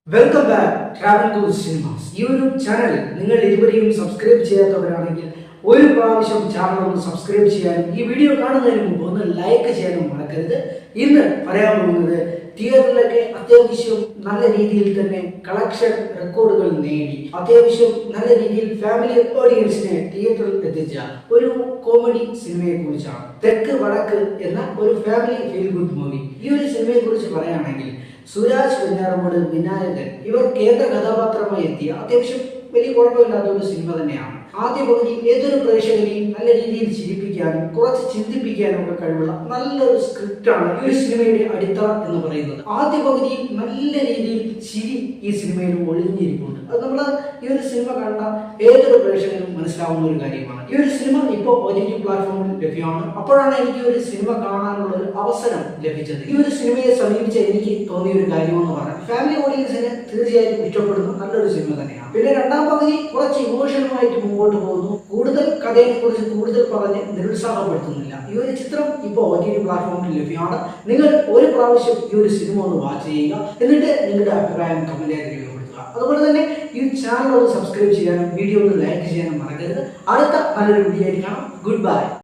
Welcome back travel to cinemas. ഈ ഒരു channel നിങ്ങൾ ഇതുവരെയും സബ്സ്ക്രൈബ് ചെയ്യാത്തവരാണെങ്കിൽ ഒരു പ്രാവശ്യം ചാനൽ ഒന്ന് സബ്സ്ക്രൈബ് ചെയ്യാനും ഈ വീഡിയോ കാണുന്നതിന് മുമ്പ് ഒന്ന് ലൈക്ക് ചെയ്യാനും മറക്കരുത്. ഇന്ന് പറയാൻ പോകുന്നത് തിയേറ്ററിലൊക്കെ അത്യാവശ്യം നല്ല രീതിയിൽ തന്നെ കളക്ഷൻ റെക്കോർഡുകൾ നേടി അത്യാവശ്യം നല്ല രീതിയിൽ ഫാമിലി ഓഡിയൻസിനെ തിയേറ്ററിൽ എത്തിച്ച ഒരു കോമഡി സിനിമയെ കുറിച്ചാണ്. തെക്ക് വടക്ക് എന്ന ഒരു ഫാമിലി ഫീൽ ഗുഡ് മൂവി. ഈ ഒരു സിനിമയെ കുറിച്ച് പറയുകയാണെങ്കിൽ സുരാജ് വെഞ്ഞാറമൂട്, വിനായകൻ ഇവർ കേന്ദ്ര കഥാപാത്രമായി എത്തിയ അത്യാവശ്യം വലിയ കുഴപ്പമില്ലാത്ത ഒരു സിനിമ തന്നെയാണ്. ആദ്യ പകുതി ഏതൊരു പ്രേക്ഷകനെയും നല്ല രീതിയിൽ ചിരിപ്പിക്കാനും കുറച്ച് ചിന്തിപ്പിക്കാനും ഒക്കെ കഴിവുള്ള നല്ലൊരു സ്ക്രിപ്റ്റാണ് ഈ ഒരു സിനിമയുടെ അടിത്തറ എന്ന് പറയുന്നത്. ആദ്യ പകുതിയിൽ നല്ല രീതിയിൽ ചിരി ഈ സിനിമയിൽ ഒളിഞ്ഞിരിപ്പുണ്ട്. അത് നമ്മൾ ഈ ഒരു സിനിമ കണ്ട ഏതൊരു പ്രേക്ഷകനും മനസ്സിലാവുന്ന ഒരു കാര്യമാണ്. ഈ ഒരു സിനിമ ഇപ്പോൾ OTT പ്ലാറ്റ്ഫോമിൽ ലഭ്യമാണ്. അപ്പോഴാണ് എനിക്ക് ഒരു സിനിമ കാണാനുള്ള ഒരു അവസരം ലഭിച്ചത്. ഈ ഒരു സിനിമയെ സമീപിച്ച എനിക്ക് തോന്നിയ ഒരു കാര്യമെന്ന് പറഞ്ഞാൽ ഫാമിലി ഓഡിയൻസിന് തീർച്ചയായും ഇഷ്ടപ്പെടുന്ന നല്ലൊരു സിനിമ തന്നെയാണ്. പിന്നെ രണ്ടാം പകുതി കുറച്ച് ഇമോഷണലായിട്ട് മുമ്പോട്ട് പോകുന്നു. കൂടുതൽ കഥയെ കുറിച്ച് കൂടുതൽ പറഞ്ഞ് നിരുത്സാഹപ്പെടുത്തുന്നില്ല. ഈ ഒരു ചിത്രം ഇപ്പോൾ OTT പ്ലാറ്റ്ഫോമിൽ ലഭ്യമാണ്. നിങ്ങൾ ഒരു പ്രാവശ്യം ഈ ഒരു സിനിമ ഒന്ന് വാച്ച് ചെയ്യുക, എന്നിട്ട് നിങ്ങളുടെ അഭിപ്രായം കമന്റായി രേഖപ്പെടുത്തുക. അതുപോലെ തന്നെ ഈ ചാനൽ ഒന്ന് സബ്സ്ക്രൈബ് ചെയ്യാനും വീഡിയോ ഒന്ന് ലൈക്ക് ചെയ്യാനും മറക്കരുത്. അടുത്ത നല്ലൊരു വീഡിയോ ആയിട്ട് കാണാം. Good bye.